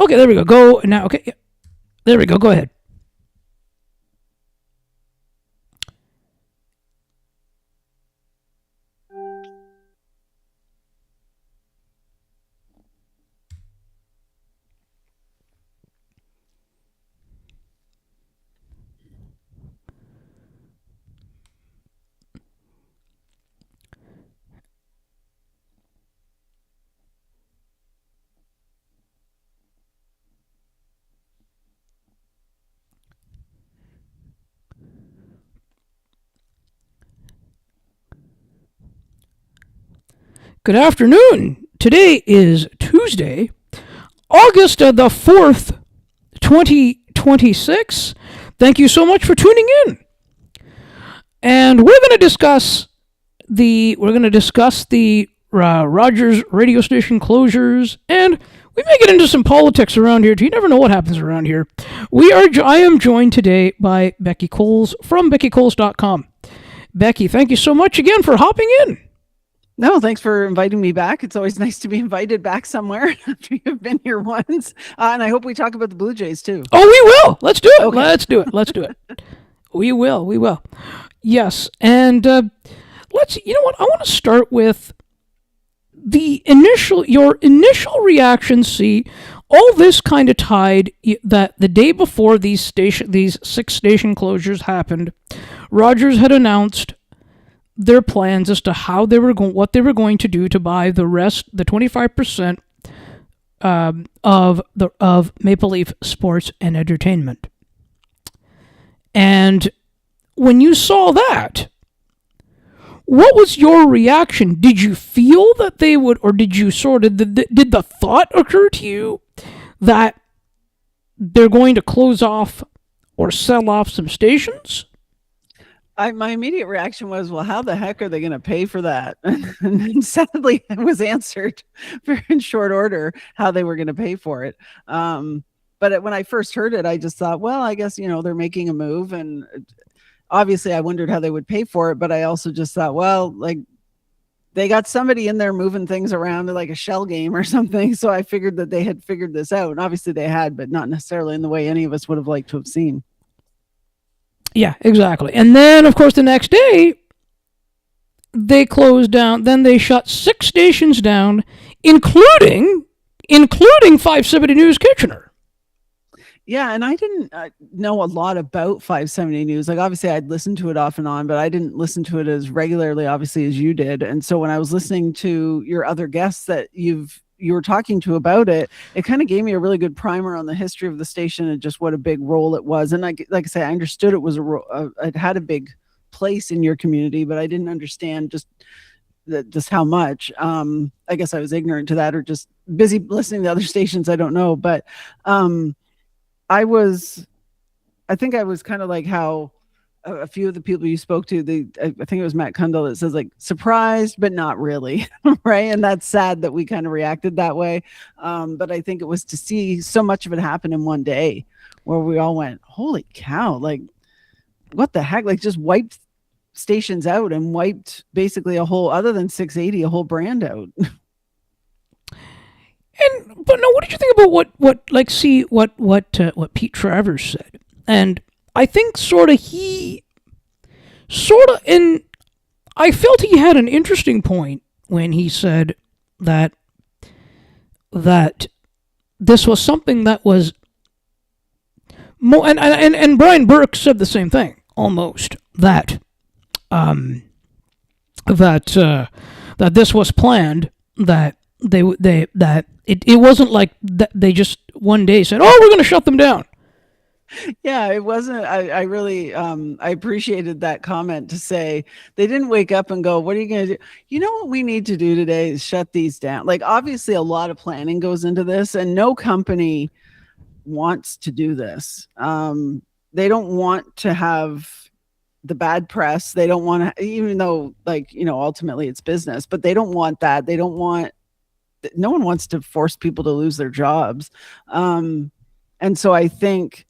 Okay, there we go. Go now. Okay, yeah. There we go. Go ahead. Good afternoon. Today is Tuesday, August the 4th, 2026. Thank you so much for tuning in. And we're going to discuss the Rogers radio station closures, and we may get into some politics around here too. You never know what happens around here. I am joined today by Becky Coles from beckycoles.com. Becky, thank you so much again for hopping in. No, thanks for inviting me back. It's always nice to be invited back somewhere after you've been here once. And I hope we talk about the Blue Jays too. Oh, we will. Let's do it. Okay. Let's do it. Let's do it. We will. We will. Yes. And you know what? I want to start with your initial reaction. See, all this kind of tied that the day before these 6 station closures happened, Rogers had announced their plans as to what they were going to do to buy the 25% of Maple Leaf Sports and Entertainment. And when you saw that, what was your reaction? Did you feel that they would, or did you did the thought occur to you that they're going to close off or sell off some stations? My immediate reaction was, well, how the heck are they going to pay for that? And then sadly, it was answered in short order how they were going to pay for it. But when I first heard it, I just thought, well, I guess, they're making a move. And obviously, I wondered how they would pay for it. But I also just thought, well, like, they got somebody in there moving things around like a shell game or something. So I figured that they had figured this out. And obviously, they had, but not necessarily in the way any of us would have liked to have seen. Yeah, exactly. And then, of course, the next day, they closed down. Then they shut 6 stations down, including 570 News Kitchener. Yeah, and I didn't know a lot about 570 News. Like, obviously, I'd listened to it off and on, but I didn't listen to it as regularly, obviously, as you did. And so when I was listening to your other guests that you were talking to about it, it kind of gave me a really good primer on the history of the station and just what a big role it was. And like I say, I understood it was it had a big place in your community, but I didn't understand just how much. I guess I was ignorant to that, or just busy listening to other stations. I don't know, but I think I was kind of like how a few of the people you spoke to, I think it was Matt Kundle that says, like, surprised, but not really. Right. And that's sad that we kind of reacted that way. But I think it was to see so much of it happen in one day where we all went, holy cow, like, what the heck? Like, just wiped stations out and wiped basically other than 680, a whole brand out. But no, what did you think about what Pete Travers said? And I think and I felt he had an interesting point when he said that this was something that was more, and Brian Burke said the same thing almost, that this was planned, that it wasn't like that they just one day said, oh, we're going to shut them down. Yeah, it wasn't. I really I appreciated that comment to say they didn't wake up and go, what are you going to do? You know what we need to do today is shut these down. Like, obviously a lot of planning goes into this, and no company wants to do this. They don't want to have the bad press. They don't want to, even though, like, ultimately it's business, but they don't want that. No one wants to force people to lose their jobs. And so I think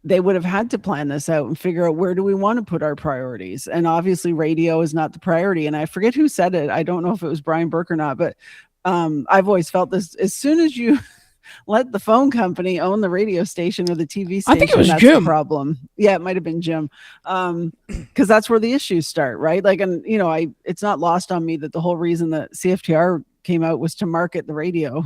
they would have had to plan this out and figure out, where do we want to put our priorities? And obviously radio is not the priority. And I forget who said it. I don't know if it was Brian Burke or not, but I've always felt this. As soon as you let the phone company own the radio station or the TV I station. think it was That's Jim. the problem. Yeah, it might have been Jim. Because that's where the issues start, right? Like, and it's not lost on me that the whole reason that CFTR came out was to market the radio.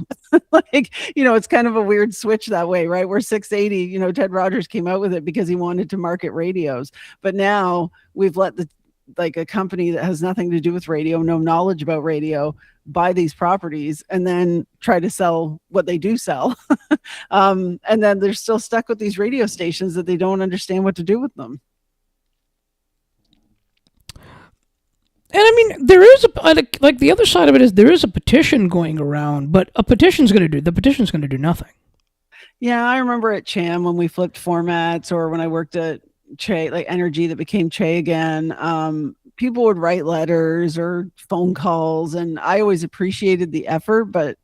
Like, it's kind of a weird switch that way, right? Where 680, Ted Rogers came out with it because he wanted to market radios. But now we've let a company that has nothing to do with radio, no knowledge about radio, buy these properties and then try to sell what they do sell. And then they're still stuck with these radio stations that they don't understand what to do with them. And I mean, there is like the other side of it is there is a petition going around, but the petition's going to do nothing. Yeah, I remember at CHAM when we flipped formats, or when I worked at Che, like Energy that became Che again. People would write letters or phone calls, and I always appreciated the effort, but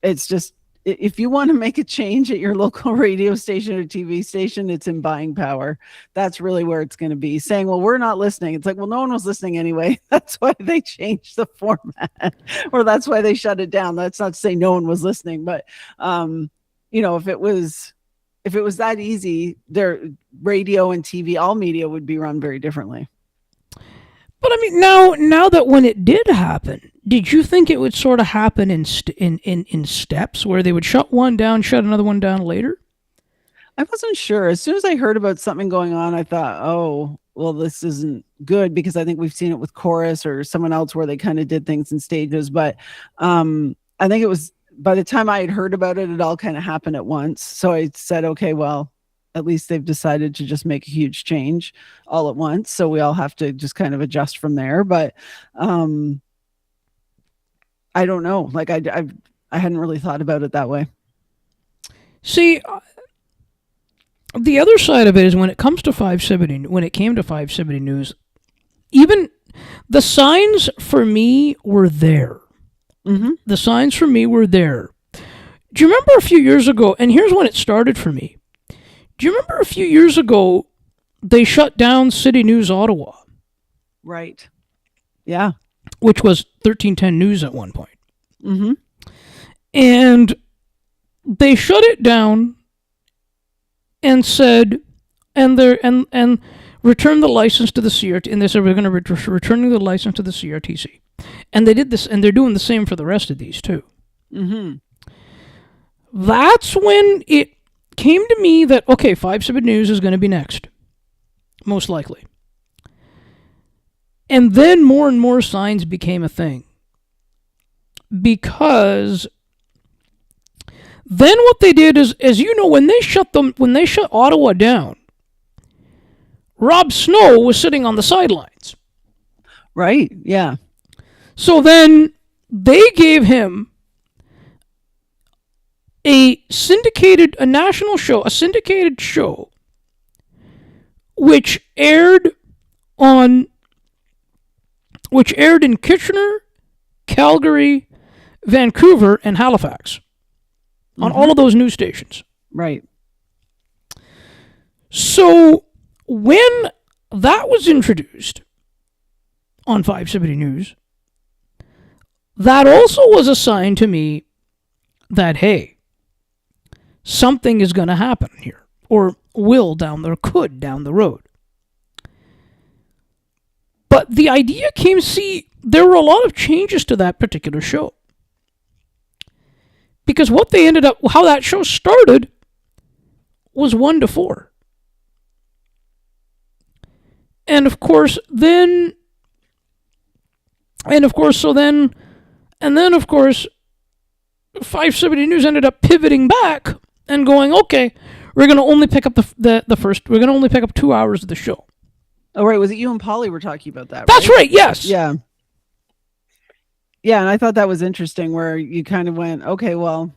it's just, if you want to make a change at your local radio station or TV station, it's in buying power. That's really where it's going to be. Saying, well, we're not listening. It's like, well, no one was listening anyway. That's why they changed the format, or that's why they shut it down. That's not to say no one was listening, but if it was that easy, their radio and TV, all media would be run very differently. But I mean, now that when it did happen, did you think it would sort of happen in steps where they would shut one down, shut another one down later? I wasn't sure. As soon as I heard about something going on, I thought, oh, well, this isn't good, because I think we've seen it with Corus or someone else where they kind of did things in stages. But I think it was, by the time I had heard about it, it all kind of happened at once. So I said, okay, well, at least they've decided to just make a huge change all at once. So we all have to just kind of adjust from there. But I don't know. Like I hadn't really thought about it that way. See, the other side of it is when it came to 570 News, even the signs for me were there. Mm-hmm. The signs for me were there. Do you remember a few years ago, and here's when it started for me. Do you remember a few years ago, they shut down City News Ottawa? Right. Yeah. Which was 1310 News at one point. Mm-hmm. And they shut it down and said, and returned the license to the CRT, and they said we're going to returning the license to the CRTC. And they did this, and they're doing the same for the rest of these too. Mm-hmm. That's when it came to me that, okay, 570 News is going to be next. Most likely. And then more and more signs became a thing. Because then what they did is, as you know, when they shut Ottawa down, Rob Snow was sitting on the sidelines. Right, yeah. So then they gave him a syndicated show, which aired in Kitchener, Calgary, Vancouver, and Halifax, on all of those news stations. Right. So when that was introduced on 570 News, that also was a sign to me that, hey, something is going to happen here, or could down the road. But the idea came, there were a lot of changes to that particular show. Because how that show started was 1 to 4. And of course, then 570 News ended up pivoting back and going, okay, we're going to only pick up we're going to only pick up 2 hours of the show. Oh, right. Was it you and Polly were talking about that? That's right. Yes. Yeah. Yeah. And I thought that was interesting, where you kind of went, okay, well,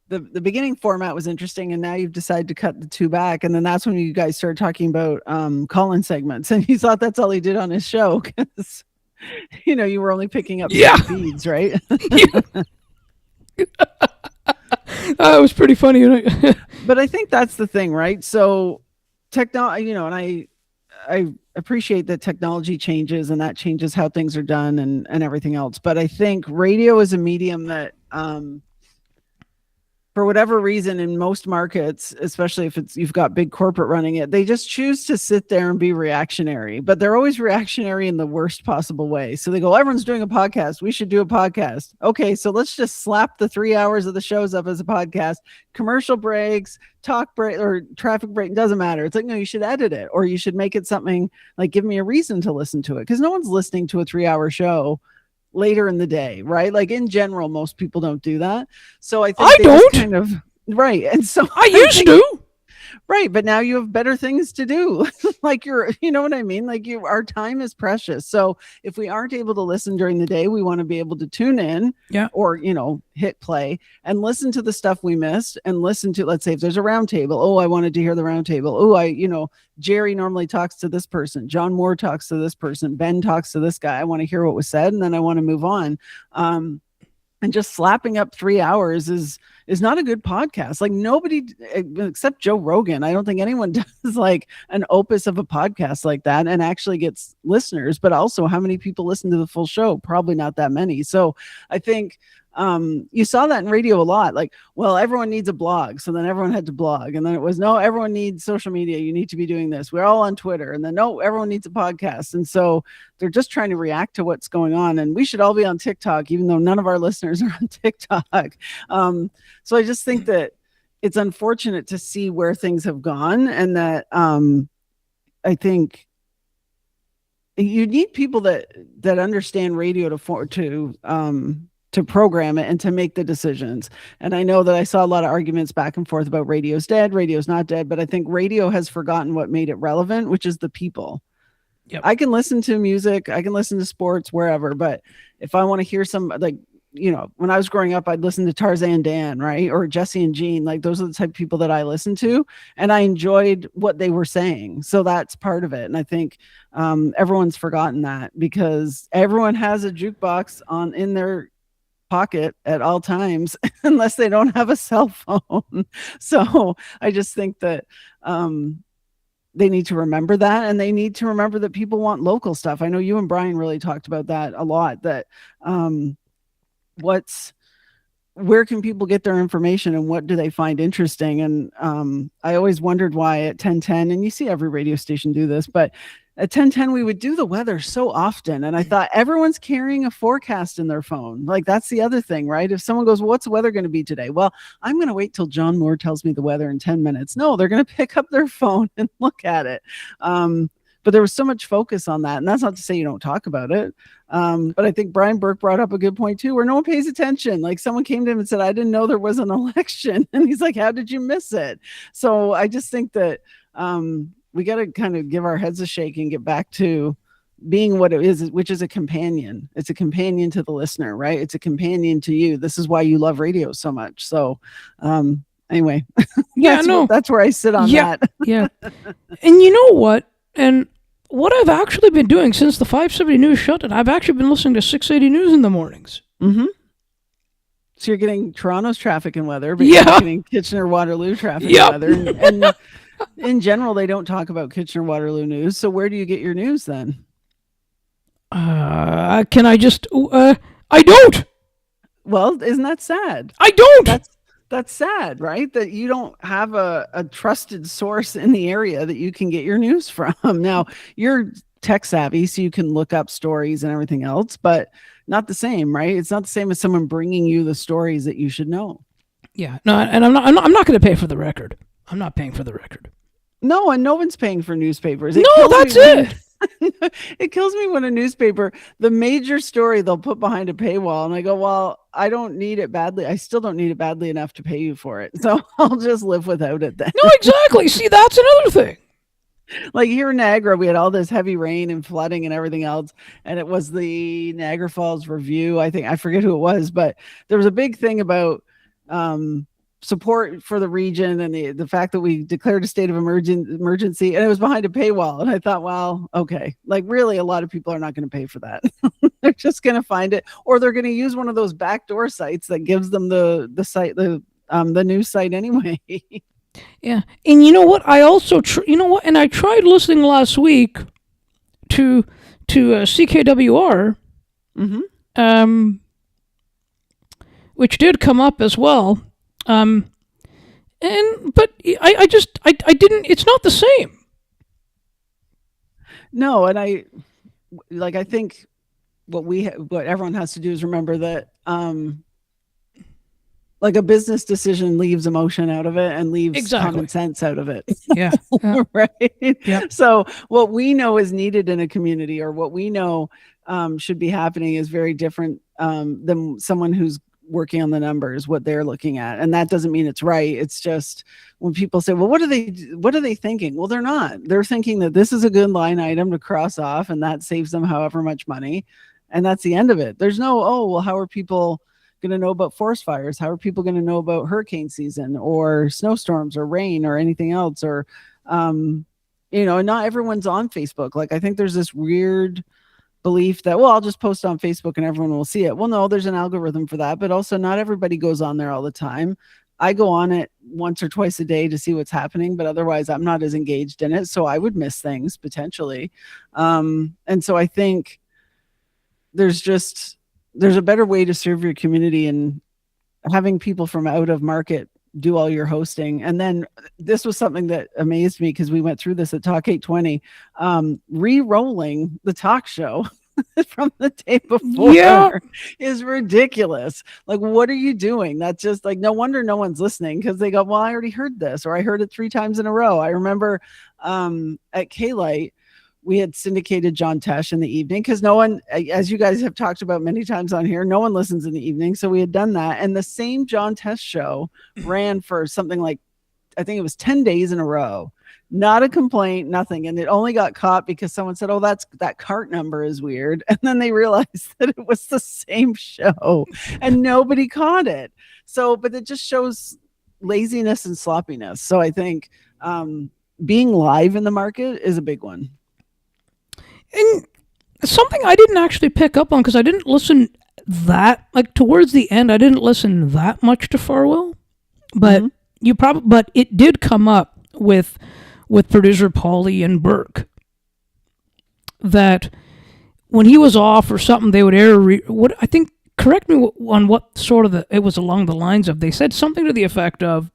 the beginning format was interesting, and now you've decided to cut the 2 back. And then that's when you guys started talking about call-in segments, and you thought that's all he did on his show, because, you were only picking up feeds, right? That was pretty funny. But I think that's the thing, right? So technology, and I appreciate that technology changes, and that changes how things are done and everything else. But I think radio is a medium that for whatever reason, in most markets, especially if you've got big corporate running it, they just choose to sit there and be reactionary, but they're always reactionary in the worst possible way. So they go, everyone's doing a podcast, we should do a podcast. Okay, so let's just slap the 3 hours of the shows up as a podcast. Commercial breaks, talk break, or traffic break, doesn't matter. It's like, no, you should edit it, or you should make it something like, give me a reason to listen to it, because no one's listening to a 3-hour show later in the day, right? Like, in general, most people don't do that. So I think I don't. kind of, right. And so I used to. Right, but now you have better things to do. Like, you know what I mean? Like, our time is precious. So if we aren't able to listen during the day, we want to be able to tune in, or, hit play and listen to the stuff we missed, and listen to, let's say if there's a round table. Oh, I wanted to hear the round table. Oh, Jerry normally talks to this person. John Moore talks to this person. Ben talks to this guy. I want to hear what was said, and then I want to move on. And just slapping up 3 hours is not a good podcast. Like, nobody except Joe Rogan, I don't think anyone does like an opus of a podcast like that and actually gets listeners. But also, how many people listen to the full show? Probably not that many. So I think you saw that in radio a lot. Like, well, everyone needs a blog, so then everyone had to blog, and then it was, no, everyone needs social media, you need to be doing this, we're all on Twitter, and then, no, everyone needs a podcast. And so they're just trying to react to what's going on. And we should all be on TikTok, even though none of our listeners are on TikTok. So I just think that it's unfortunate to see where things have gone, and that I think you need people that understand radio to program it and to make the decisions. And I know that I saw a lot of arguments back and forth about radio's dead, radio's not dead, but I think radio has forgotten what made it relevant, which is the people. Yep. I can listen to music, I can listen to sports, wherever, but if I want to hear some, like, when I was growing up, I'd listen to Tarzan Dan, right? Or Jesse and Jean. Like, those are the type of people that I listened to, and I enjoyed what they were saying. So that's part of it. And I think everyone's forgotten that, because everyone has a jukebox in their pocket at all times, unless they don't have a cell phone. So I just think that they need to remember that, and they need to remember that people want local stuff. I know you and Brian really talked about that a lot, that where can people get their information, and what do they find interesting? And I always wondered why at 1010, and you see every radio station do this, but at 1010 we would do the weather so often, and I thought, everyone's carrying a forecast in their phone. Like, that's the other thing, right? If someone goes, well, what's the weather going to be today? Well, I'm going to wait till John Moore tells me the weather in 10 minutes. No, they're going to pick up their phone and look at it. But there was so much focus on that, and that's not to say you don't talk about it. But I think Brian Burke brought up a good point too, where no one pays attention. Like, someone came to him and said, I didn't know there was an election. And he's like, how did you miss it? So I just think that we got to kind of give our heads a shake and get back to being what it is, which is a companion. It's a companion to the listener, right? It's a companion to you. This is why you love radio so much. So anyway, that's where I sit on that. Yeah. And you know what? And what I've actually been doing since the 570 News shut down, I've actually been listening to 680 News in the mornings. Mm-hmm. So you're getting Toronto's traffic and weather, but you're getting Kitchener-Waterloo traffic and weather. And in general, they don't talk about Kitchener-Waterloo news. So where do you get your news then? Can I just... I don't! Well, isn't that sad? I don't! That's sad, right? That you don't have a trusted source in the area that you can get your news from. Now, you're tech savvy, so you can look up stories and everything else, but not the same, right? It's not the same as someone bringing you the stories that you should know. Yeah, no, and I'm not going to pay for the record. I'm not paying for the record. No, and no one's paying for newspapers. That's it. It kills me when a newspaper, the major story, they'll put behind a paywall, and I go, well, I don't need it badly. I still don't need it badly enough to pay you for it. So I'll just live without it then. No, exactly. See, that's another thing. Like, here in Niagara, we had all this heavy rain and flooding and everything else. And it was the Niagara Falls Review. I forget who it was, but there was a big thing about support for the region, and the fact that we declared a state of emergency, and it was behind a paywall. And I thought, well, okay, like, really, a lot of people are not going to pay for that. They're just going to find it, or they're going to use one of those backdoor sites that gives them the site, the news site anyway. Yeah. And you know what? I also, and I tried listening last week to CKWR, which did come up as well. But I didn't. It's not the same. No, and I think what everyone has to do is remember that like a business decision leaves emotion out of it and leaves common Exactly. sense out of it. Yeah. Yeah. Right. Yep. So what we know is needed in a community, or what we know should be happening, is very different than someone who's working on the numbers, what they're looking at. And that doesn't mean it's right. It's just when people say, well, what are they thinking? Well, they're not. They're thinking that this is a good line item to cross off, and that saves them however much money. And that's the end of it. There's no, oh, well, how are people going to know about forest fires? How are people going to know about hurricane season or snowstorms or rain or anything else? Or, and not everyone's on Facebook. Like, I think there's this weird belief that, well, I'll just post on Facebook and everyone will see it. Well, no, there's an algorithm for that, but also not everybody goes on there all the time. I go on it once or twice a day to see what's happening, but otherwise I'm not as engaged in it. So I would miss things potentially. And so I think there's a better way to serve your community, and having people from out of market do all your hosting. And then this was something that amazed me, because we went through this at Talk 820, re-rolling the talk show from the day before is ridiculous. Like, what are you doing? That's just like, no wonder no one's listening, because they go, well, I already heard this, or I heard it 3 times in a row. I remember at K-Light, we had syndicated John Tesh in the evening, because no one, as you guys have talked about many times on here, no one listens in the evening. So we had done that. And the same John Tesh show ran for something like, I think it was 10 days in a row. Not a complaint, nothing. And it only got caught because someone said, oh, that cart number is weird. And then they realized that it was the same show and nobody caught it. So, but it just shows laziness and sloppiness. So I think being live in the market is a big one. And something I didn't actually pick up on, because I didn't listen towards the end, I didn't listen that much to Farwell, but but it did come up with producer Paulie and Burke, that when he was off or something, they would air what I think. Correct me on what sort of it was along the lines of. They said something to the effect of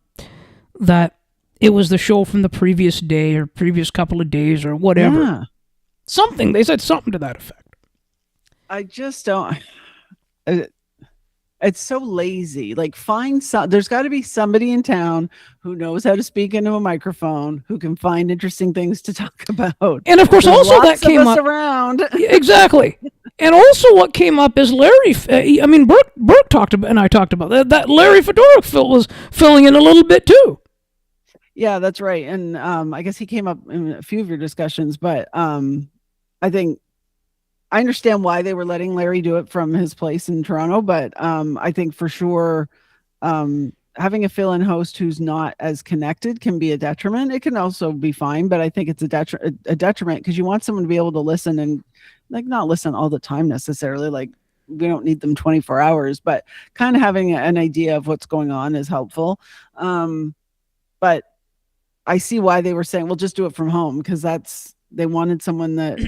that it was the show from the previous day or previous couple of days or whatever. Yeah. Something. They said something to that effect. I just don't. It's so lazy. Like, there's got to be somebody in town who knows how to speak into a microphone, who can find interesting things to talk about. And of course, there's also that lots came of us up around. Exactly. And also, what came up is Larry. Burke talked about, and I talked about that. Larry Fedoruk was filling in a little bit too. Yeah, that's right. And I guess he came up in a few of your discussions, but I think I understand why they were letting Larry do it from his place in Toronto, but I think for sure having a fill-in host who's not as connected can be a detriment. It can also be fine, but I think it's a detriment, because you want someone to be able to listen, and like not listen all the time necessarily. Like, we don't need them 24 hours, but kind of having an idea of what's going on is helpful. But I see why they were saying, well, just do it from home, because they wanted someone that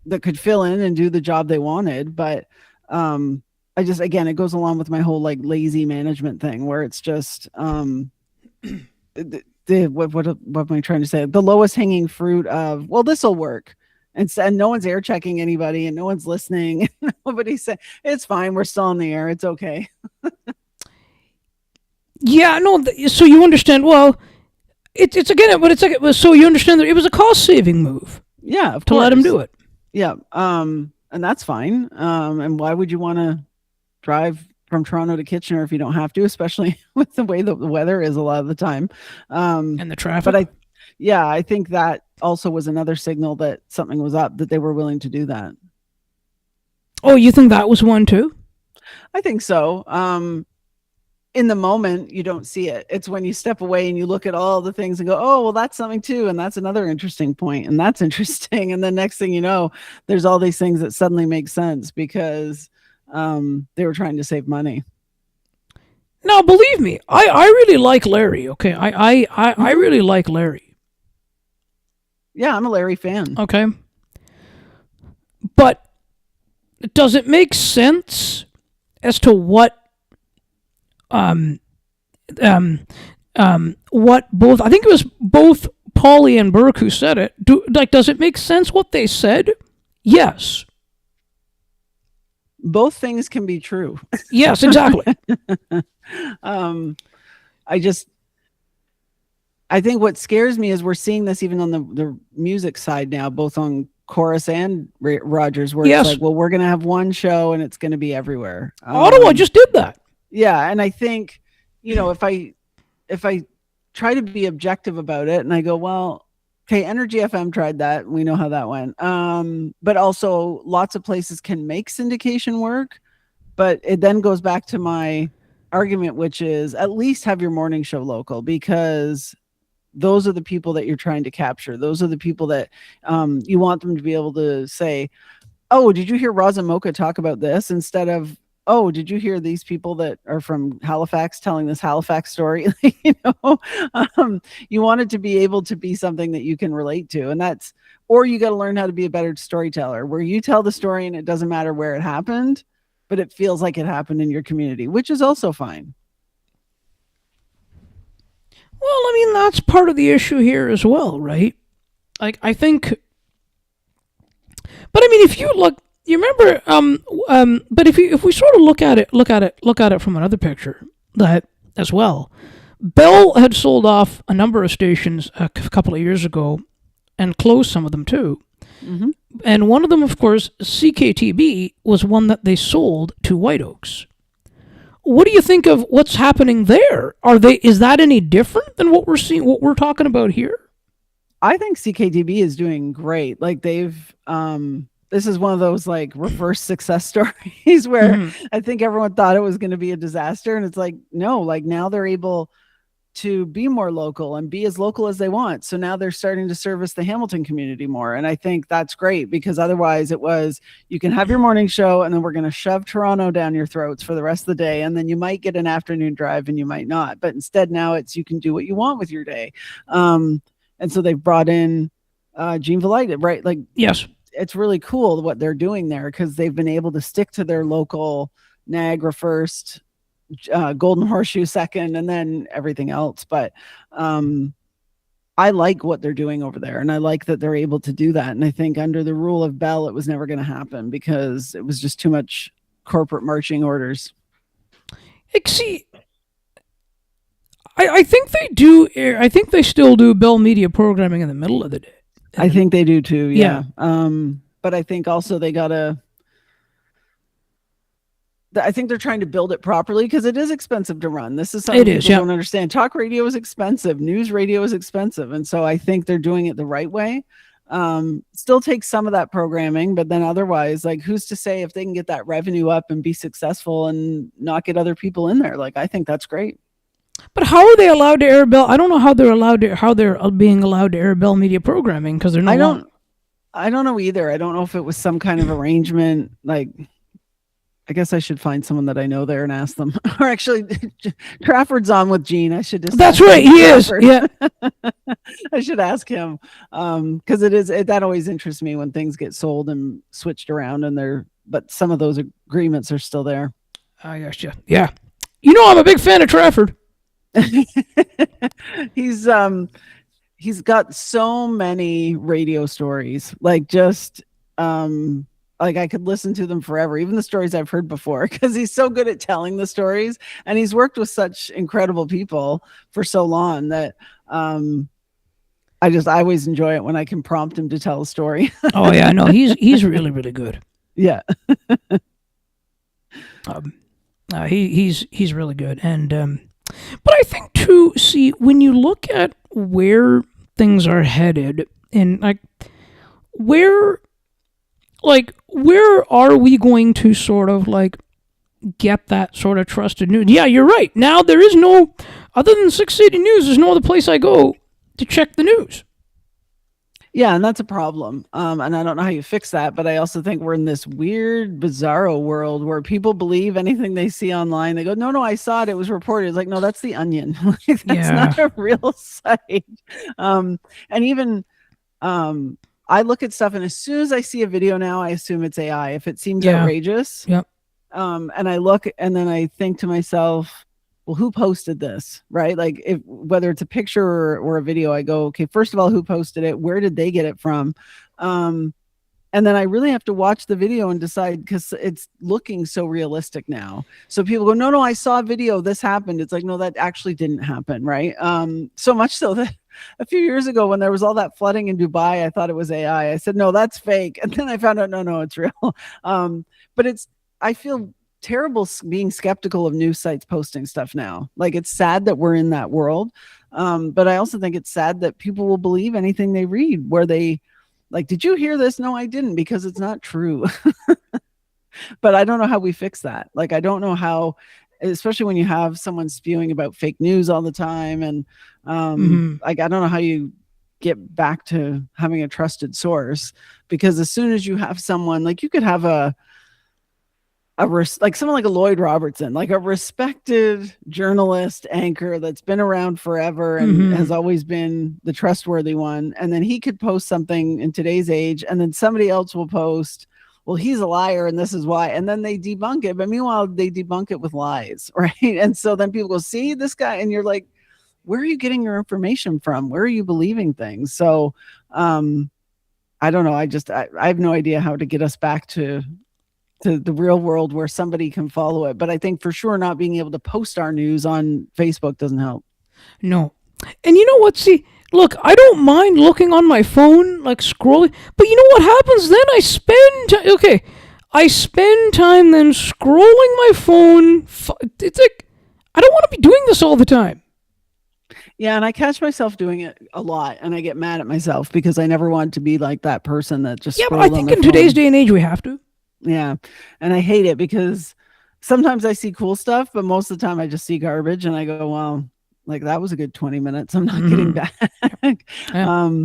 that could fill in and do the job they wanted. But I just, again, it goes along with my whole like lazy management thing, where it's just what am I trying to say? The lowest hanging fruit of, well, this will work. And no one's air checking anybody, and no one's listening. Nobody's saying, it's fine, we're still on the air, it's okay. Yeah, no. So you understand? Well, it's again, but it's like, so you understand that it was a cost saving move. Yeah, of to course. let him do it. Yeah, and that's fine. And why would you want to drive from Toronto to Kitchener if you don't have to, especially with the way the weather is a lot of the time, and the traffic? But I think that also was another signal that something was up, that they were willing to do that. Oh, you think that was one too? I think so. In the moment, you don't see it. It's when you step away and you look at all the things and go, oh, well, that's something too. And that's another interesting point. And that's interesting. And the next thing you know, there's all these things that suddenly make sense because they were trying to save money. Now, believe me, I really like Larry. Okay. I really like Larry. Yeah, I'm a Larry fan. Okay. But does it make sense as to what um, um, what both, I think it was both Pauly and Burke who said it. Does it make sense what they said? Yes. Both things can be true. Yes, exactly. I think what scares me is we're seeing this even on the music side now, both on Corus and Rogers, where Yes. it's like, well, we're going to have one show and it's going to be everywhere. Ottawa just did that. Yeah, and I think, if I try to be objective about it and I go, well, okay, Energy FM tried that. We know how that went. But also lots of places can make syndication work, but it then goes back to my argument, which is at least have your morning show local, because those are the people that you're trying to capture. Those are the people that you want them to be able to say, oh, did you hear Roz and Mocha talk about this? Instead of, oh, did you hear these people that are from Halifax telling this Halifax story? You want it to be able to be something that you can relate to. And that's, or you got to learn how to be a better storyteller, where you tell the story and it doesn't matter where it happened, but it feels like it happened in your community, which is also fine. Well, I mean, that's part of the issue here as well, right? Like, I think, but I mean, if you look, you remember, but if we sort of look at it from another picture, that as well, Bell had sold off a number of stations a couple of years ago, and closed some of them too. Mm-hmm. And one of them, of course, CKTB, was one that they sold to White Oaks. What do you think of what's happening there? Is that any different than what we're talking about here? I think CKTB is doing great. Like they've this is one of those like reverse success stories where I think everyone thought it was going to be a disaster, and it's like, no, like now they're able to be more local and be as local as they want. So now they're starting to service the Hamilton community more. And I think that's great, because otherwise it was, you can have your morning show and then we're going to shove Toronto down your throats for the rest of the day. And then you might get an afternoon drive and you might not. But instead now it's, you can do what you want with your day. And so they've brought in Jean Valite, right? Like, yes, it's really cool what they're doing there, because they've been able to stick to their local Niagara first, Golden Horseshoe second, and then everything else. But I like what they're doing over there, and I like that they're able to do that. And I think under the rule of Bell, it was never going to happen, because it was just too much corporate marching orders. See, I think they do. I think they still do Bell Media programming in the middle of the day. I think they do too. Yeah. But I think also they gotta. I think they're trying to build it properly, because it is expensive to run. This is something people don't understand. Talk radio is expensive. News radio is expensive. And so I think they're doing it the right way. Still takes some of that programming, but then otherwise, like, who's to say if they can get that revenue up and be successful and not get other people in there? Like, I think that's great. But how are they allowed to air Bell? I don't know how they're being allowed to air Bell Media programming, because they're not. I don't know either. I don't know if it was some kind of arrangement, like, I guess I should find someone that I know there and ask them. Or actually, Trafford's on with Gene. I should just. That's right. He is. Yeah. I should ask him, because that always interests me when things get sold and switched around, but some of those agreements are still there. Yes, yeah. You know, I'm a big fan of Trafford. He's got so many radio stories, like just like I could listen to them forever, even the stories I've heard before, because he's so good at telling the stories, and he's worked with such incredible people for so long that I always enjoy it when I can prompt him to tell a story. Oh yeah, no, he's really, really good. Yeah. He's really good. And but I think too, see, when you look at where things are headed, and like where are we going to sort of like get that sort of trusted news? Yeah, you're right. Now there is no, other than 680 News, there's no other place I go to check the news. Yeah, and that's a problem. And I don't know how you fix that, but I also think we're in this weird, bizarro world where people believe anything they see online. They go, no, I saw it. It was reported. It's like, no, that's the Onion. That's not a real site. And even I look at stuff, and as soon as I see a video now, I assume it's AI. If it seems outrageous. Yep. And I look, and then I think to myself, well, who posted this, right? Like, if whether it's a picture or a video, I go, okay, first of all, who posted it? Where did they get it from? And then I really have to watch the video and decide, because it's looking so realistic now. So people go, no, I saw a video, this happened. It's like, no, that actually didn't happen, right? So much so that a few years ago, when there was all that flooding in Dubai, I thought it was AI. I said, no, that's fake. And then I found out, no, it's real. But I feel terrible being skeptical of news sites posting stuff now. Like, it's sad that we're in that world. But I also think it's sad that people will believe anything they read, where they, like, did you hear this? No, I didn't, because it's not true. But I don't know how we fix that. Like, I don't know how, especially when you have someone spewing about fake news all the time. And like, I don't know how you get back to having a trusted source, because as soon as you have someone, like, you could have like someone like a Lloyd Robertson, like a respected journalist anchor that's been around forever and has always been the trustworthy one. And then he could post something in today's age, and then somebody else will post, well, he's a liar and this is why. And then they debunk it. But meanwhile, they debunk it with lies, right? And so then people go, see this guy, and you're like, where are you getting your information from? Where are you believing things? So I don't know. I have no idea how to get us back to the real world where somebody can follow it. But I think for sure not being able to post our news on Facebook doesn't help. No. And you know what? See, look, I don't mind looking on my phone, like scrolling. But you know what happens then? I spend time then scrolling my phone. It's like, I don't want to be doing this all the time. Yeah, and I catch myself doing it a lot, and I get mad at myself because I never want to be like that person that just but I think in today's day and age we have to. Yeah. And I hate it because sometimes I see cool stuff, but most of the time I just see garbage, and I go, well, like, that was a good 20 minutes. I'm not getting back. Yeah.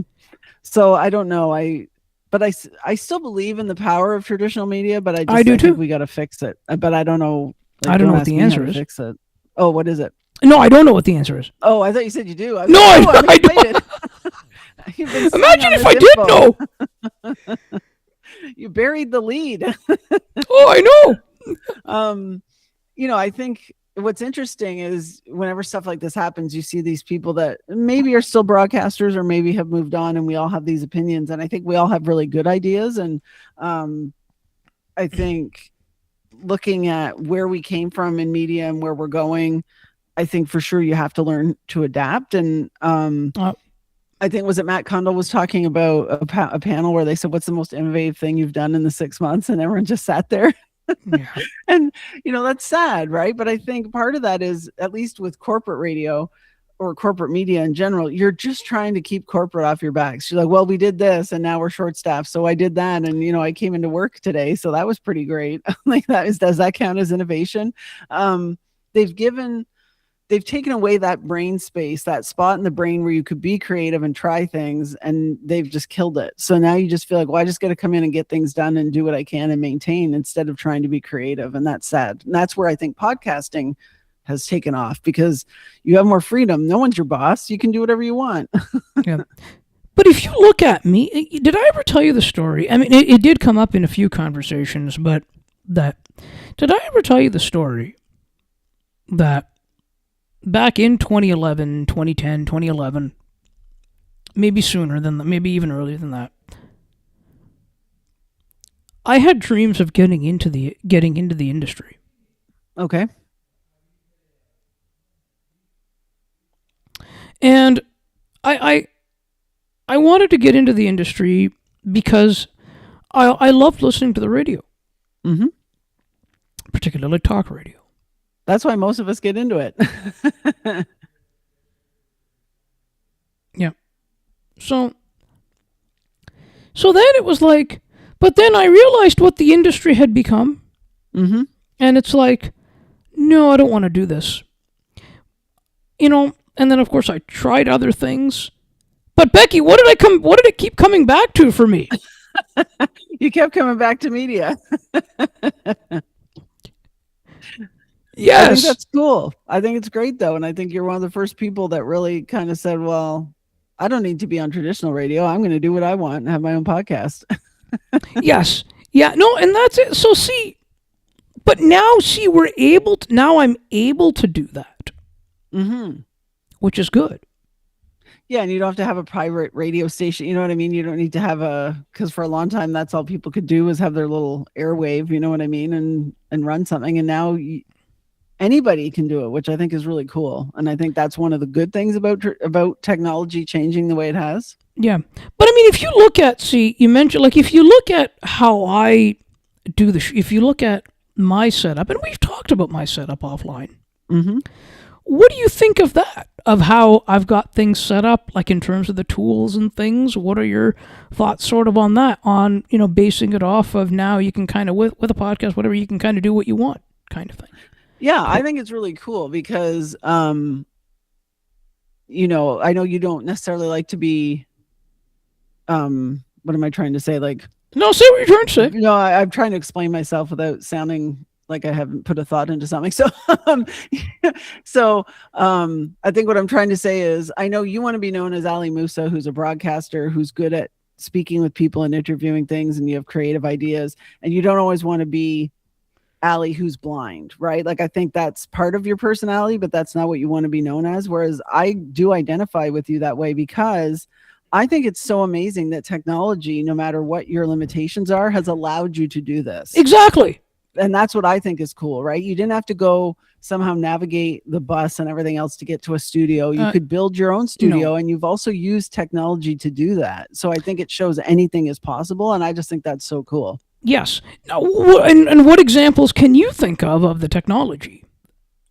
So I don't know. But I still believe in the power of traditional media, but I do too. Think we got to fix it. But I don't know. Like, I don't know what the answer is. Fix it. Oh, what is it? No, I don't know what the answer is. Oh, I thought you said you do. I don't. Imagine if I did know. You buried the lead. Oh, I know. I think what's interesting is whenever stuff like this happens, you see these people that maybe are still broadcasters or maybe have moved on, and we all have these opinions. And I think we all have really good ideas. And I think looking at where we came from in media and where we're going, I think for sure you have to learn to adapt. And I think, was it Matt Condell was talking about a panel where they said, what's the most innovative thing you've done in the 6 months? And everyone just sat there. Yeah. And, that's sad, right? But I think part of that is, at least with corporate radio or corporate media in general, you're just trying to keep corporate off your backs. You're like, well, we did this and now we're short staffed, so I did that. And, I came into work today, so that was pretty great. Like, does that count as innovation? They've taken away that brain space, that spot in the brain where you could be creative and try things, and they've just killed it. So now you just feel like, well, I just got to come in and get things done and do what I can and maintain, instead of trying to be creative. And that's sad. And that's where I think podcasting has taken off, because you have more freedom. No one's your boss. You can do whatever you want. Yeah. But if you look at me, did I ever tell you the story? I mean, it did come up in a few conversations, but did I ever tell you the story that back in 2011, 2010, 2011, maybe sooner than that, maybe even earlier than that, I had dreams of getting into the industry. Okay. And I wanted to get into the industry because I loved listening to the radio. Mm-hmm. Particularly talk radio. That's why most of us get into it. Yeah. So then it was like, but then I realized what the industry had become. Mm-hmm. And it's like, no, I don't want to do this. And then of course I tried other things. But Becky, what did it keep coming back to for me? You kept coming back to media. Yes. I think that's cool. I think it's great, though. And I think you're one of the first people that really kind of said, well, I don't need to be on traditional radio. I'm going to do what I want and have my own podcast. Yes. Yeah. No, and that's it. So now I'm able to do that. Mm-hmm. which is good. Yeah, and you don't have to have a private radio station. You know what I mean? You don't need to have because for a long time that's all people could do was have their little airwave. You know what I mean? And run something. And now anybody can do it, which I think is really cool. And I think that's one of the good things about technology changing the way it has. Yeah. But I mean, if you look at, see, you mentioned, like, if you look at how I do if you look at my setup, and we've talked about my setup offline, Mm-hmm. what do you think of that? Of how I've got things set up, like in terms of the tools and things? What are your thoughts sort of on that? On, basing it off of now you can kind of, with a podcast, whatever, you can kind of do what you want kind of thing. Yeah, I think it's really cool because, I know you don't necessarily like to be, what am I trying to say? Like, No, say what you're trying to say. I'm trying to explain myself without sounding like I haven't put a thought into something. So, I think what I'm trying to say is, I know you want to be known as Ali Musa, who's a broadcaster, who's good at speaking with people and interviewing things, and you have creative ideas, and you don't always want to be Ali who's blind, right? Like, I think that's part of your personality, but that's not what you want to be known as. Whereas I do identify with you that way because I think it's so amazing that technology, no matter what your limitations are, has allowed you to do this. Exactly. And that's what I think is cool, right? You didn't have to go somehow navigate the bus and everything else to get to a studio. You could build your own studio, and you've also used technology to do that. So I think it shows anything is possible, and I just think that's so cool. Yes. Now, and what examples can you think of the technology?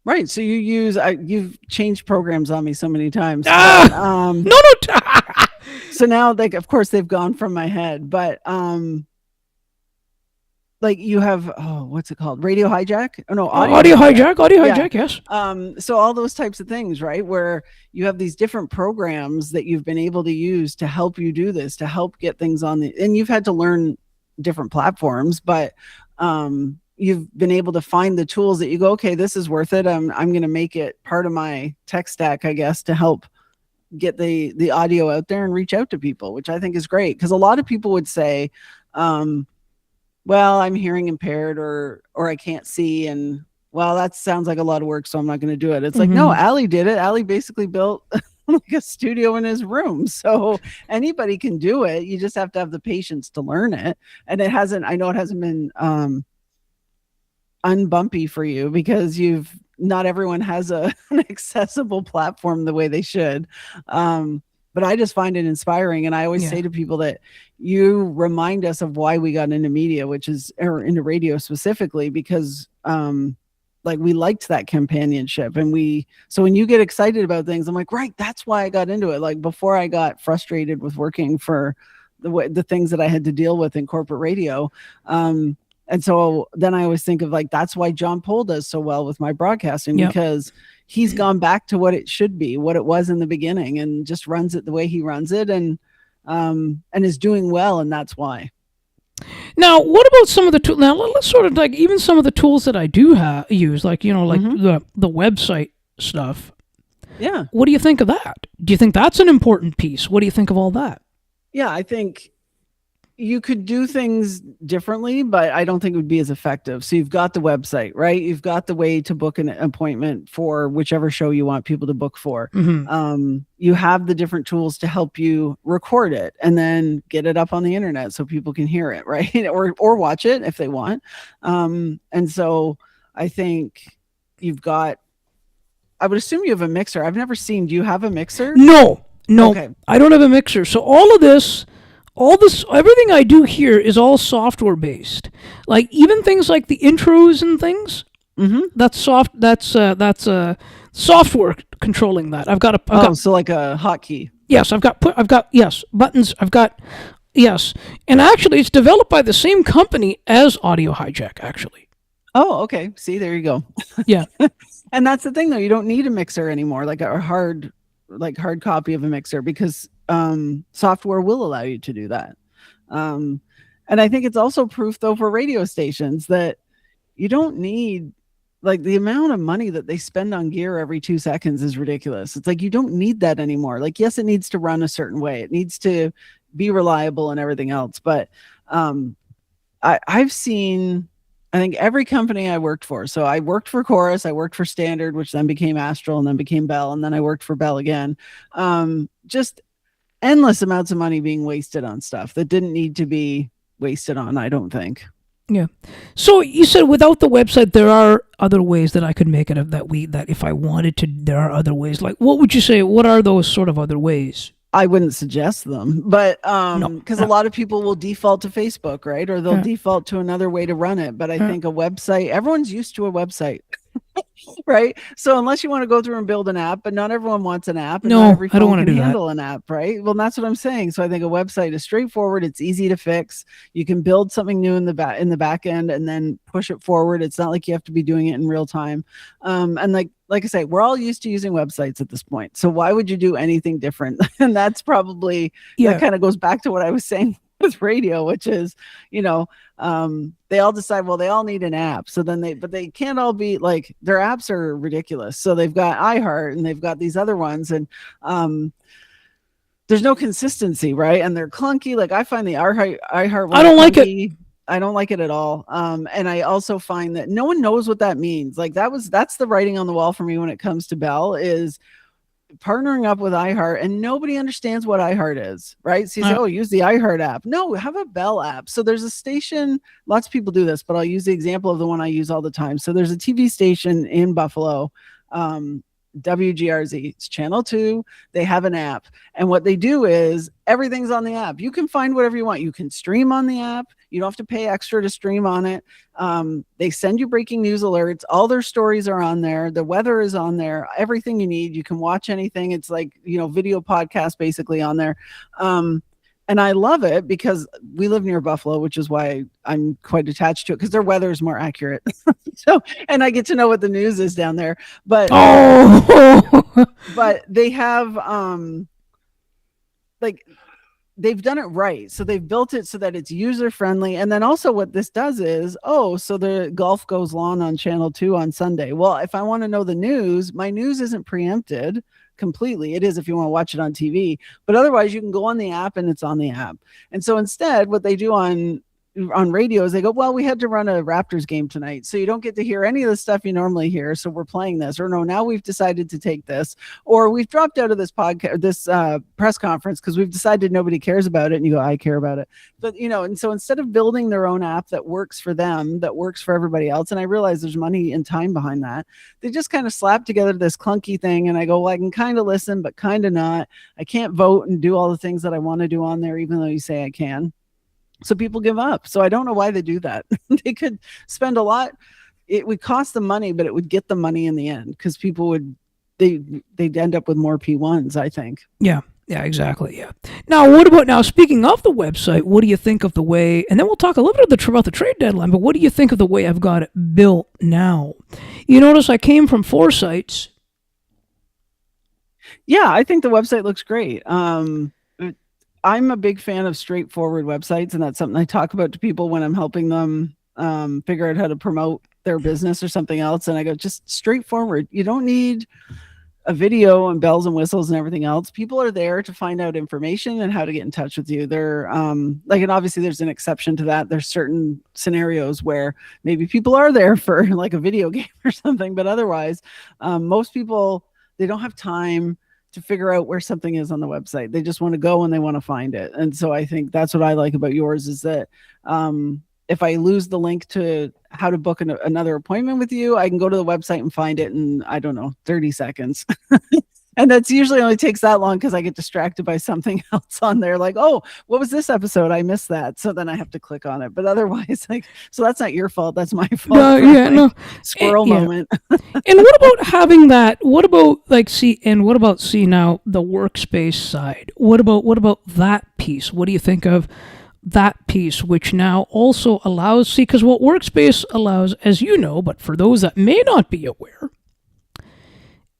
Right. So you've changed programs on me so many times. No. So now, like, of course, they've gone from my head, but like you have, what's it called? Radio hijack? Oh no, audio hijack. Yes. So all those types of things, right? Where you have these different programs that you've been able to use to help you do this, to help get things and you've had to learn different platforms, but you've been able to find the tools that you go, okay, this is worth it. I'm going to make it part of my tech stack, I guess, to help get the audio out there and reach out to people, which I think is great. Because a lot of people would say, well, I'm hearing impaired or I can't see, and well, that sounds like a lot of work, so I'm not going to do it. It's like, no, Ali did it. Ali basically built like a studio in his room. So anybody can do it. You just have to have the patience to learn it. And I know it hasn't been unbumpy for you because not everyone has an accessible platform the way they should. But I just find it inspiring. And I always say to people that you remind us of why we got into media, or into radio specifically, because like we liked that companionship. And so when you get excited about things, I'm like, right, that's why I got into it. Like before I got frustrated with working for the things that I had to deal with in corporate radio. And so then I always think of like, that's why John Pohl does so well with my broadcasting, because he's gone back to what it should be, what it was in the beginning, and just runs it the way he runs it, and is doing well. And that's why. Now, what about some of the tools? Now, let's sort of like even some of the tools that I do use, like, like the website stuff. Yeah. What do you think of that? Do you think that's an important piece? What do you think of all that? Yeah, I think you could do things differently, but I don't think it would be as effective. So you've got the website, right? You've got the way to book an appointment for whichever show you want people to book for. You have the different tools to help you record it and then get it up on the internet so people can hear it, right? or watch it if they want. And so I think I would assume you have a mixer. I've never seen, do you have a mixer? No, Okay. I don't have a mixer. So all this, everything I do here is all software based. Like even things like the intros and things. That's software controlling that. I've got so like a hotkey. Yes, I've got buttons. And actually, it's developed by the same company as Audio Hijack. Actually. Oh, okay. See, there you go. Yeah. And that's the thing, though. You don't need a mixer anymore, like a hard copy of a mixer, because software will allow you to do that. And I think it's also proof, though, for radio stations that you don't need, like, the amount of money that they spend on gear every 2 seconds is ridiculous. It's like you don't need that anymore. Like, yes, it needs to run a certain way. It needs to be reliable and everything else. But I've seen I think every company I worked for. So I worked for Corus, I worked for Standard, which then became Astral and then became Bell, and then I worked for Bell again. Just endless amounts of money being wasted on stuff that didn't need to be wasted on, I don't think. Yeah. So you said without the website, there are other ways that I could make it that if I wanted to, there are other ways. Like, what would you say? What are those sort of other ways? I wouldn't suggest them, but No. because a lot of people will default to Facebook, right? Or they'll Yeah. default to another way to run it. But I Yeah. think a website, everyone's used to a website. Right. So unless you want to go through and build an app, but not everyone wants an app, and not No, every I don't phone want to can do that. handle an app, right? Well, that's what I'm saying. So I think a website is straightforward. It's easy to fix. You can build something new in the back end and then push it forward. It's not like you have to be doing it in real time. And like I say, we're all used to using websites at this point. So why would you do anything different? And that's probably Yeah. that kind of goes back to what I was saying with radio, which is, they all decide, well, they all need an app. So then but they can't all be like, their apps are ridiculous. So they've got iHeart and they've got these other ones, and there's no consistency, right? And they're clunky. Like I find the iHeart one, I don't like it. I don't like it at all. And I also find that no one knows what that means. Like that's the writing on the wall for me when it comes to Bell, is partnering up with iHeart, and nobody understands what iHeart is, right? So you say, use the iHeart app. No, have a Bell app. So there's a station, lots of people do this, but I'll use the example of the one I use all the time. So there's a TV station in Buffalo, WGRZ, it's channel 2. They have an app, and what they do is everything's on the app. You can find whatever you want. You can stream on the app. You don't have to pay extra to stream on it. They send you breaking news alerts. All their stories are on there. The weather is on there. Everything you need. You can watch anything. It's like, video podcast basically on there. And I love it because we live near Buffalo, which is why I'm quite attached to it, because their weather is more accurate. So, and I get to know what the news is down there. But but they have they've done it right. So they've built it so that it's user friendly. And then also what this does is, so the golf goes on channel 2 on Sunday. Well, if I want to know the news, my news isn't preempted completely. It is if you want to watch it on TV, but otherwise you can go on the app and it's on the app. And so instead, what they do on radio is they go, well, we had to run a Raptors game tonight, so you don't get to hear any of the stuff you normally hear. So we're playing this, or no, now we've decided to take this, or we've dropped out of this podcast, this press conference, because we've decided nobody cares about it. And you go, I care about it. But, and so instead of building their own app that works for them, that works for everybody else, and I realize there's money and time behind that, they just kind of slap together this clunky thing. And I go, well, I can kind of listen, but kind of not. I can't vote and do all the things that I want to do on there, even though you say I can. So people give up. So I don't know why they do that. They could spend a lot. It would cost them money, but it would get them money in the end, because people they'd end up with more P1s, I think. Yeah, exactly. Yeah. Now, speaking of the website, what do you think of the way, and then we'll talk a little bit about the trade deadline, but what do you think of the way I've got it built now? You notice I came from 4 sites. Yeah, I think the website looks great. I'm a big fan of straightforward websites, and that's something I talk about to people when I'm helping them figure out how to promote their business or something else. And I go, just straightforward. You don't need a video and bells and whistles and everything else. People are there to find out information and how to get in touch with you. They're and obviously there's an exception to that. There's certain scenarios where maybe people are there for like a video game or something, but otherwise, most people, they don't have time to figure out where something is on the website. They just want to go and they want to find it. And so I think that's what I like about yours, is that if I lose the link to how to book another appointment with you, I can go to the website and find it in, 30 seconds. And that's usually only takes that long because I get distracted by something else on there. Like, oh, what was this episode? I missed that. So then I have to click on it. But otherwise, so that's not your fault. That's my fault. No. Squirrel moment. And what about having that? What about now the workspace side? What about that piece? What do you think of that piece, which now also allows, because what Workspace allows, as you know, but for those that may not be aware,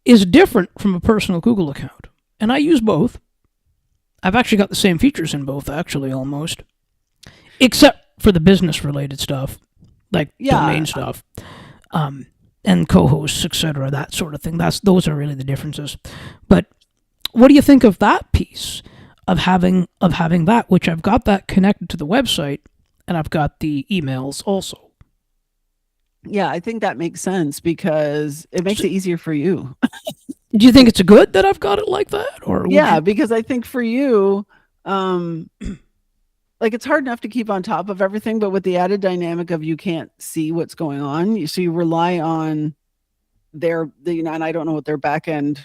is different from a personal Google account. And I use both. I've actually got the same features in both, actually, almost. Except for the business-related stuff, like domain stuff, and co-hosts, etc., that sort of thing. Those are really the differences. But what do you think of that piece of having that, which I've got that connected to the website, and I've got the emails also? Yeah, I think that makes sense because it makes So, it easier for you. do you think it's good that I've got it like that, or would Yeah, you? because I think for you, um, like it's hard enough to keep on top of everything, but with the added dynamic of you can't see what's going on, so you rely on and I don't know what their back end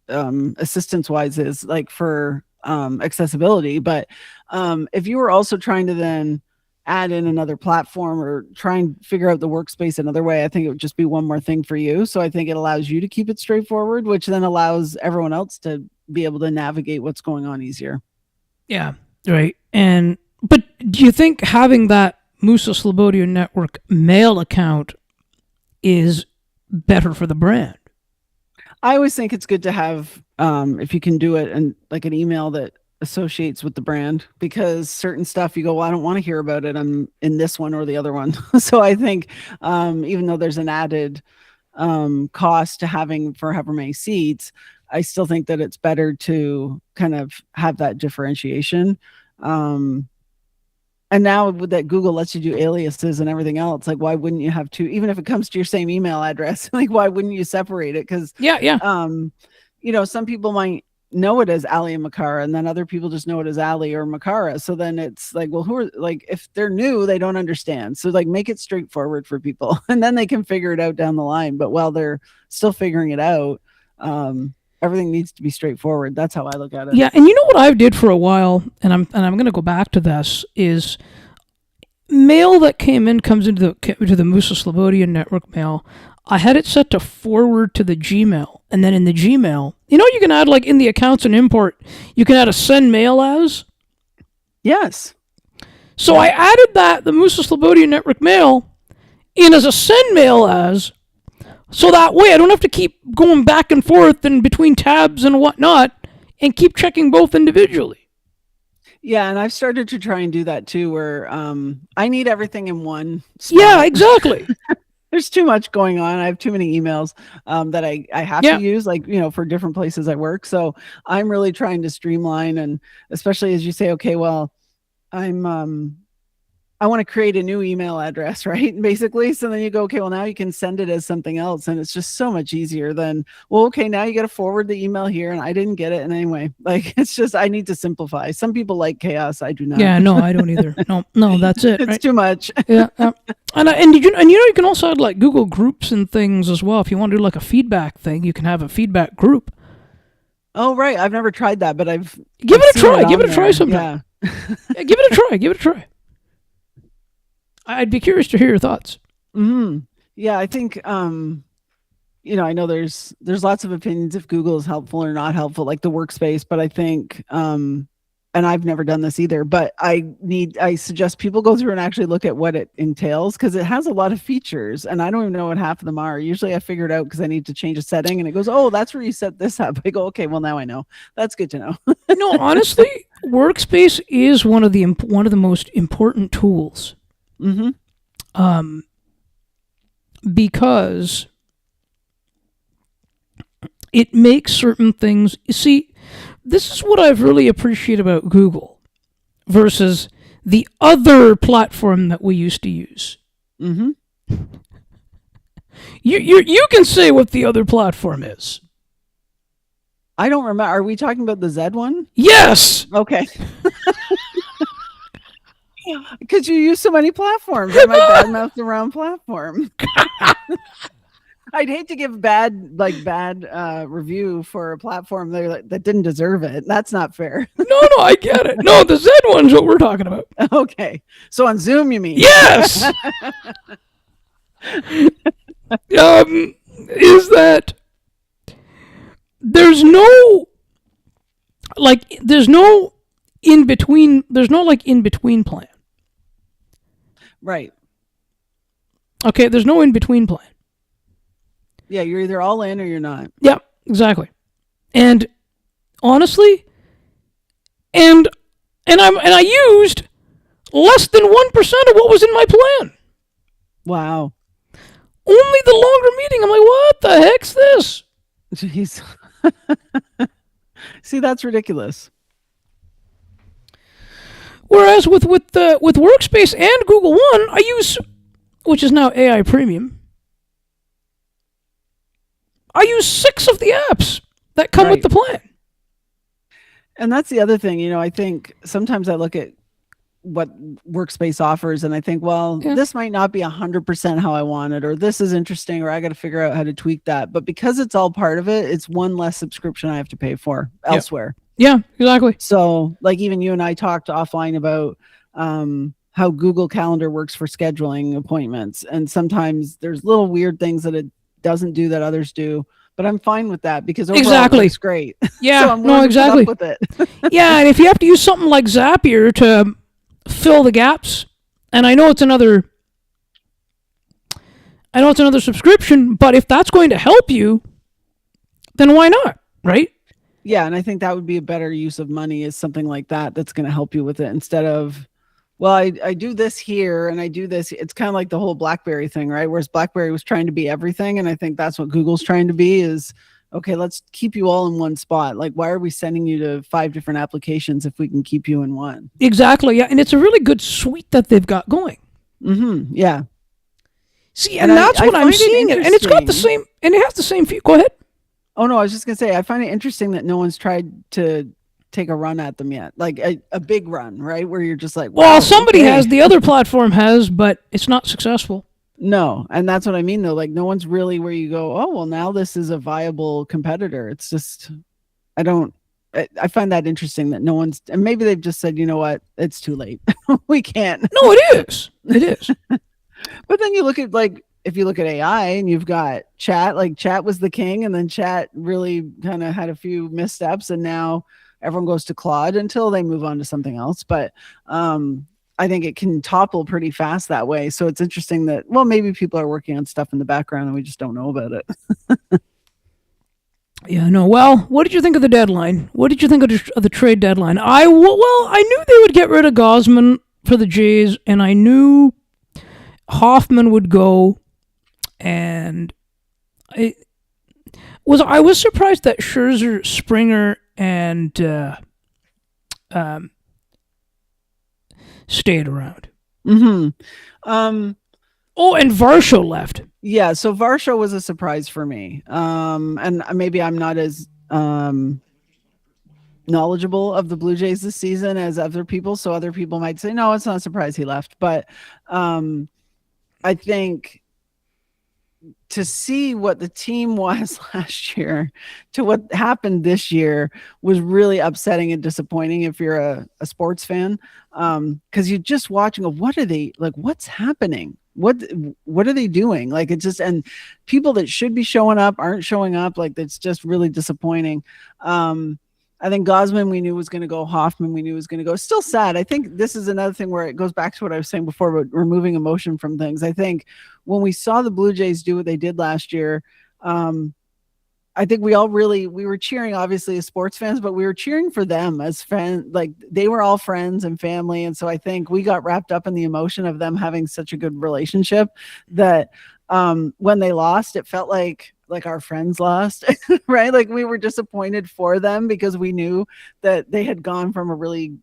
assistance wise is like for accessibility, but if you were also trying to then add in another platform or try and figure out the workspace another way, I think it would just be one more thing for you. So I think it allows you to keep it straightforward, which then allows everyone else to be able to navigate what's going on easier. Yeah, right. And but do you think having that Musa Slobodia Network mail account is better for the brand? I always think it's good to have, if you can do it, and like an email that associates with the brand, because certain stuff you go, well, I don't want to hear about it. I'm in this one or the other one. So I think, even though there's an added cost to having for however many seats, I still think that it's better to kind of have that differentiation. Um, and now with that Google lets you do aliases and everything else, like why wouldn't you have two, even if it comes to your same email address, like why wouldn't you separate it? Because Yeah, yeah, um, some people might know it as Ali and Makara, and then other people just know it as Ali or Makara. So then it's like, well, who are, like, if they're new, they don't understand. So like make it straightforward for people and then they can figure it out down the line. But while they're still figuring it out, everything needs to be straightforward. That's how I look at it. yeah. And you know what I did for a while, and I'm going to go back to this is mail that came in comes into the Musa Slobodia Network mail. I had it set to forward to the Gmail, and then in the Gmail, you can add like in the accounts and import, you can add a send mail as. Yes. So I added the Musa Slobodia Network mail in as a send mail as, so that way I don't have to keep going back and forth and between tabs and whatnot, and keep checking both individually. Yeah, and I've started to try and do that too, where I need everything in one Yeah, spot. exactly. There's too much going on. I have too many emails that I have to Yeah, use, like, for different places I work. So I'm really trying to streamline, and especially as you say, okay, well, I'm I want to create a new email address, right? Basically. So then you go, okay, well, now you can send it as something else. And it's just so much easier than, well, okay, now you got to forward the email here and I didn't get it. And anyway, like, it's just, I need to simplify. Some people like chaos. I do not. yeah. No, I don't either. No, no, that's it, It's right? too much. Yeah, and did you can also add like Google Groups and things as well. If you want to do like a feedback thing, you can have a feedback group. Oh, right. I've never tried that, but Give I've it a seen try. it Give on it a try there. sometime. Yeah. Yeah, give it a try. Give it a try. I'd be curious to hear your thoughts. Mm-hmm. Yeah. I think, I know there's lots of opinions if Google is helpful or not helpful, like the workspace, but I think, and I've never done this either, but I suggest people go through and actually look at what it entails, because it has a lot of features and I don't even know what half of them are. Usually I figure it out because I need to change a setting and it goes, oh, that's where you set this up. I go, okay, well, now I know. That's good to know. No, honestly, workspace is one of the most important tools. Mm-hmm. Because it makes certain things. You see, this is what I've really appreciated about Google versus the other platform that we used to use. Mm-hmm. You can say what the other platform is. I don't remember. Are we talking about the Z one? Yes. Okay. Because you use so many platforms. I might badmouth the wrong platform. I'd hate to give bad review for a platform that didn't deserve it. That's not fair. No, I get it. No, the Z one's what we're talking about. Okay. So on Zoom, you mean? Yes. Is that there's no in between. There's no like in between plan. Right. Okay, there's no in between plan. Yeah, you're either all in or you're not. Yeah, exactly. And honestly, and I used less than 1% of what was in my plan. Wow. Only the longer meeting. I'm like, what the heck's this? Jeez. See, that's ridiculous. Whereas with Workspace and Google One, I use, which is now AI Premium. I use 6 of the apps that come with Right. the plan. And that's the other thing, I think sometimes I look at what Workspace offers and I think, well, Yeah. this might not be 100% how I want it, or this is interesting, or I got to figure out how to tweak that. But because it's all part of it, it's one less subscription I have to pay for Yeah. elsewhere. Yeah, exactly. So, like, even you and I talked offline about how Google Calendar works for scheduling appointments. And sometimes there's little weird things that it doesn't do that others do. But I'm fine with that because overall Exactly. it's great. Yeah, So I'm no, willing to exactly. put up with it. Yeah, and if you have to use something like Zapier to fill the gaps, and I know it's another subscription, but if that's going to help you, then why not, right? Yeah, and I think that would be a better use of money, is something like that that's going to help you with it, instead of, well, I do this here and I do this. It's kind of like the whole BlackBerry thing, right? Whereas BlackBerry was trying to be everything, and I think that's what Google's trying to be, is, okay, let's keep you all in one spot. Like, why are we sending you to 5 different applications if we can keep you in one? Exactly, yeah, and it's a really good suite that they've got going. Yeah. See, and that's what I'm seeing, and it's got the same, and it has the same. Go ahead. Oh no, I was just gonna say, I find it interesting that no one's tried to take a run at them yet, like a big run, right? Where you're just like, wow, Well, somebody okay. has, the other platform has, but it's not successful. No, and that's what I mean though. Like, no one's really where you go, oh well, now this is a viable competitor. It's just, I find that interesting that no one's, and maybe they've just said, you know what, it's too late. We can't. No, it is. It is. But then you look at, like, if you look at AI and you've got chat, like chat was the king, and then chat really kind of had a few missteps, and now everyone goes to Claude until they move on to something else. But I think it can topple pretty fast that way. So it's interesting that, well, maybe people are working on stuff in the background and we just don't know about it. Yeah, no. Well, what did you think of the deadline? What did you think of the trade deadline? I knew they would get rid of Gosman for the Jays, and I knew Hoffman would go, and I was surprised that Scherzer, Springer, and stayed around. Oh, and Varsho left. Yeah, so Varsho was a surprise for me. And maybe I'm not as knowledgeable of the Blue Jays this season as other people, so other people might say, no, it's not a surprise he left. But I think to see what the team was last year to what happened this year was really upsetting and disappointing if you're a sports fan, because you're just watching, what are they, like, what's happening? What are they doing? Like, it's just, and people that should be showing up aren't showing up. Like, it's just really disappointing. I think Gosman, we knew was going to go. Hoffman, we knew was going to go. It's still sad. I think this is another thing where it goes back to what I was saying before about removing emotion from things. I think when we saw the Blue Jays do what they did last year, I think we were cheering, obviously, as sports fans, but we were cheering for them as friends. Like, they were all friends and family. And so I think we got wrapped up in the emotion of them having such a good relationship that when they lost, it felt like our friends lost, right? Like, we were disappointed for them because we knew that they had gone from a really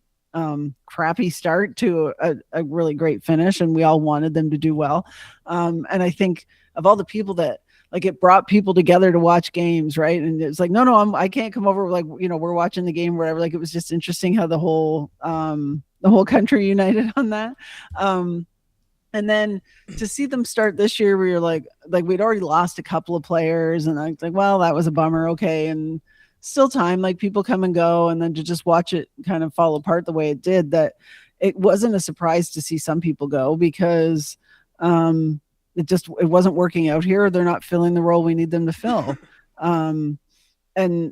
crappy start to a really great finish, and we all wanted them to do well. And I think of all the people that, like, it brought people together to watch games, right? And it's like, no, I can't come over. Like, we're watching the game or whatever. Like, it was just interesting how the whole country united on that. And then to see them start this year, where you're like we'd already lost a couple of players, and I was like, well, that was a bummer. Okay. And still time, like, people come and go, and then to just watch it kind of fall apart the way it did, that it wasn't a surprise to see some people go, because it wasn't working out here. They're not filling the role we need them to fill.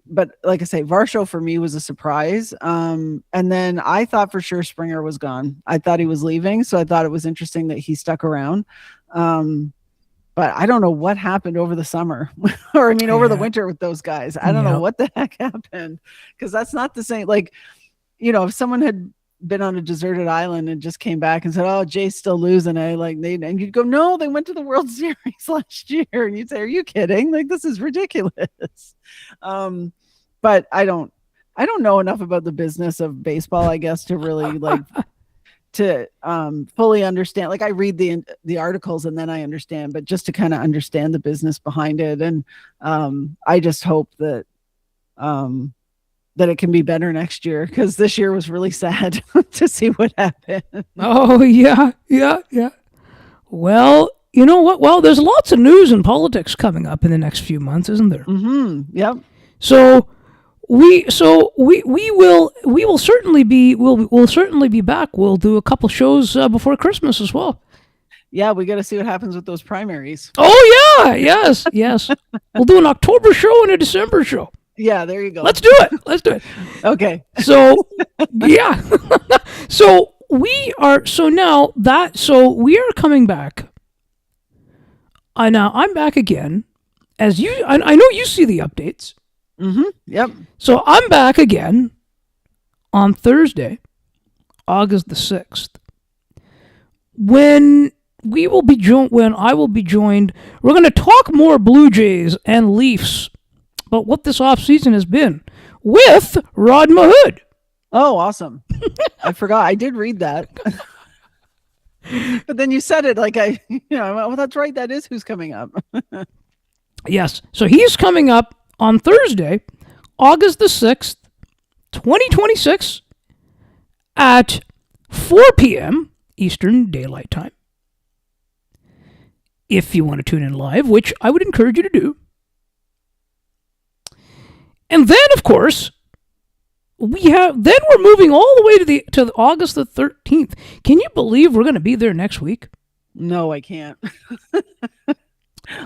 But like I say, Varsho for me was a surprise. And then I thought for sure Springer was gone. I thought he was leaving. So I thought it was interesting that he stuck around. But I don't know what happened over the summer or over the winter with those guys. I don't know what the heck happened, because that's not the same. Like, if someone had been on a deserted island and just came back and said, oh, Jay's still losing, and you'd go, no, they went to the World Series last year. And you'd say, are you kidding? Like, this is ridiculous. But I don't know enough about the business of baseball, I guess, to really to fully understand. Like I read the articles and then I understand, but just to kind of understand the business behind it. And I just hope that that it can be better next year, because this year was really sad to see what happened. Oh, yeah, yeah, yeah. Well, you know what? Well, there's lots of news and politics coming up in the next few months, isn't there? Yep. So we will certainly be back. We'll do a couple shows before Christmas as well. Yeah, we got to see what happens with those primaries. Oh yeah, yes, yes. We'll do an October show and a December show. Yeah, there you go. Let's do it. Okay. So yeah. So we are coming back. Now I'm back again. As you, I know you see the updates. Yep. So I'm back again on Thursday, August the 6th, when I will be joined. We're going to talk more Blue Jays and Leafs about what this offseason has been with Rod Mahood. Oh, awesome. I forgot. I did read that. But then you said it like well, that's right. That is who's coming up. Yes. So he's coming up on Thursday, August the 6th, 2026 at 4 p.m. Eastern Daylight Time. If you want to tune in live, which I would encourage you to do. And then, of course, we're moving all the way to August the 13th. Can you believe we're going to be there next week? No, I can't.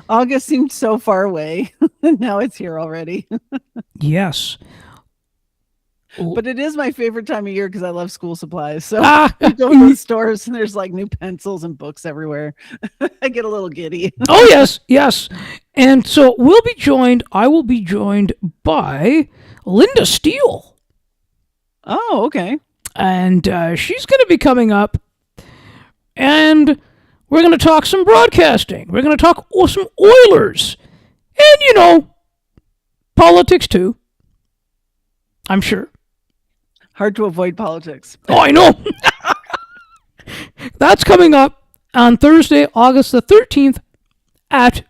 August seemed so far away. Now it's here already. Yes. But it is my favorite time of year because I love school supplies. So you go to the stores and there's like new pencils and books everywhere. I get a little giddy. Oh, yes, yes. And so I will be joined by Linda Steele. Oh, okay. And she's going to be coming up. And we're going to talk some broadcasting. We're going to talk some Oilers. And, politics too. I'm sure. Hard to avoid politics. Oh, I know. That's coming up on Thursday, August the 13th at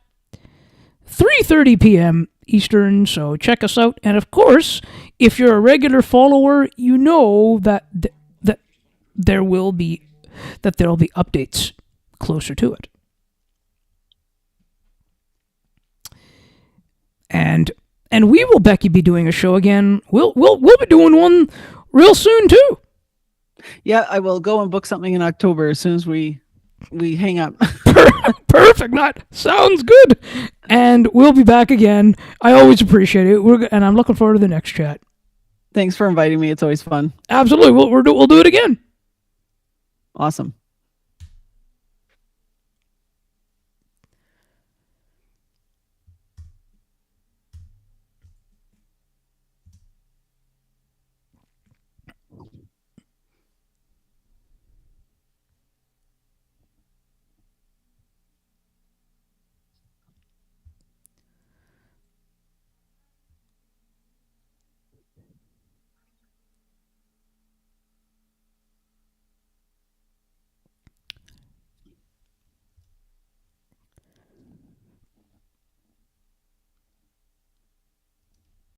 3:30 p.m. Eastern. So check us out. And of course, if you're a regular follower, you know that there will be updates closer to it. And we will, Becky, be doing a show again. We'll be doing one real soon too. Yeah, I will go and book something in October as soon as we hang up. Perfect. Sounds good. And we'll be back again. I always appreciate it. And I'm looking forward to the next chat. Thanks for inviting me. It's always fun. Absolutely. We'll do it again. Awesome.